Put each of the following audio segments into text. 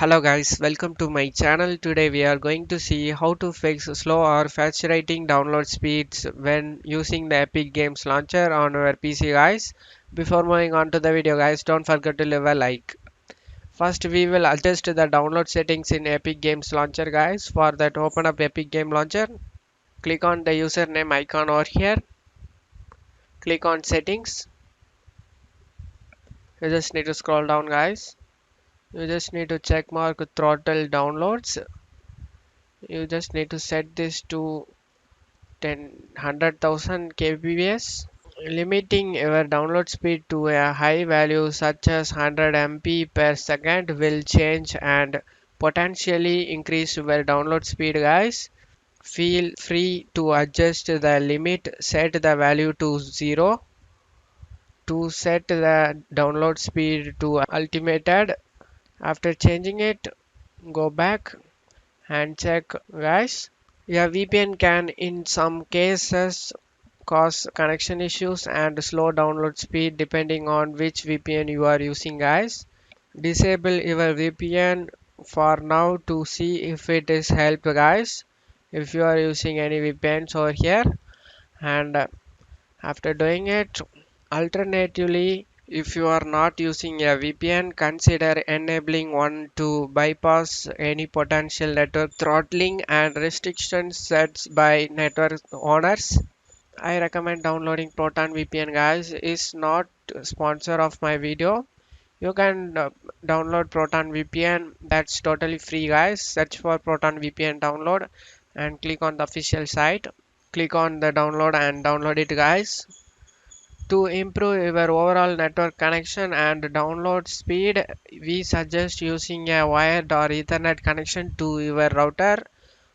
Hello guys, welcome to my channel. Today we are going to see how to fix slow or fluctuating download speeds when using the Epic Games Launcher on our PC guys. Before moving on to the video guys, don't forget to leave a like. First we will adjust the download settings in Epic Games Launcher guys. For that open up Epic Game Launcher, click on the username icon over here, click on settings. You just need to scroll down guys. You just need to check mark throttle downloads. You just need to set this to 100,000 kbps, limiting your download speed to a high value such as 100 MB per second will change and potentially increase your download speed guys. Feel free to adjust the limit, set the value to 0 to set the download speed to ultimated. After changing it, go back and check guys. Yeah, VPN can in some cases cause connection issues and slow download speed depending on which VPN you are using guys. Disable your VPN for now to see if it is help guys. If you are using any VPNs over here, and after doing it, alternatively, if you are not using a VPN, consider enabling one to bypass any potential network throttling and restrictions set by network owners. I recommend downloading Proton VPN guys. Is not sponsor of my video. You can download Proton VPN. That's totally free guys. Search for Proton VPN download and click on the official site. Click on the download and download it guys. To improve your overall network connection and download speed, we suggest using a wired or Ethernet connection to your router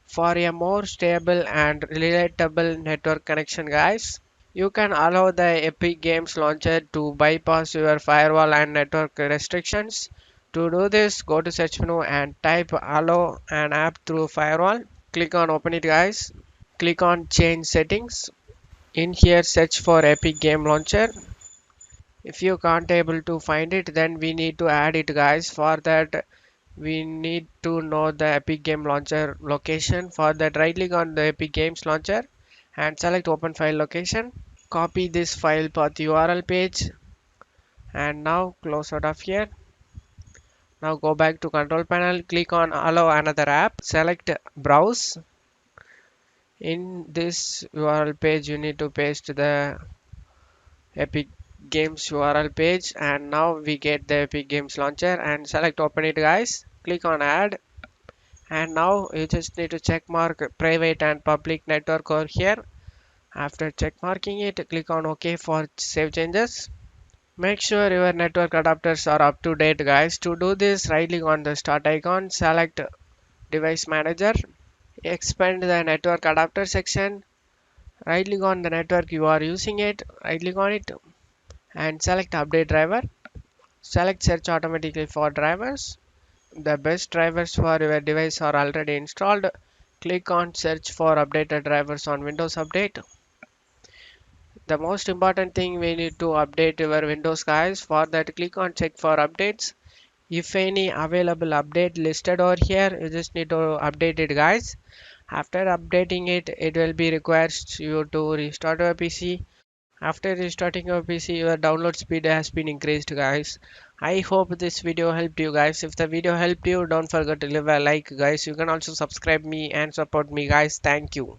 for a more stable and reliable network connection guys. You can allow the Epic Games Launcher to bypass your firewall and network restrictions. To do this, go to search menu and type allow an app through firewall. Click on open it guys. Click on change settings. In here search for Epic Game Launcher. If you can't able to find it, then we need to add it guys. For that we need to know the Epic Game Launcher location. For that, right click on the Epic Games Launcher and select open file location. Copy this file path URL page and now close out of here. Now go back to control panel, click on allow another app, select browse. In this URL page you need to paste the Epic Games URL page, and now we get the Epic Games Launcher and select open it guys. Click on add, and now you just need to check mark private and public network over here. After check marking it, click on OK for save changes. Make sure your network adapters are up to date guys. To do this, right click on the start icon, select device manager, expand the network adapter section, right click on the network you are using it, right click on it and select update driver. Select search automatically for drivers. The best drivers for your device are already installed. Click on search for updated drivers on Windows Update. The most important thing, we need to update your Windows guys. For that, click on check for updates. If any available update listed over here, you just need to update it guys. After updating it, it will be requires you to restart your PC. After restarting your PC, your download speed has been increased guys. I hope this video helped you guys. If the video helped you, don't forget to leave a like guys. You can also subscribe me and support me guys. Thank you.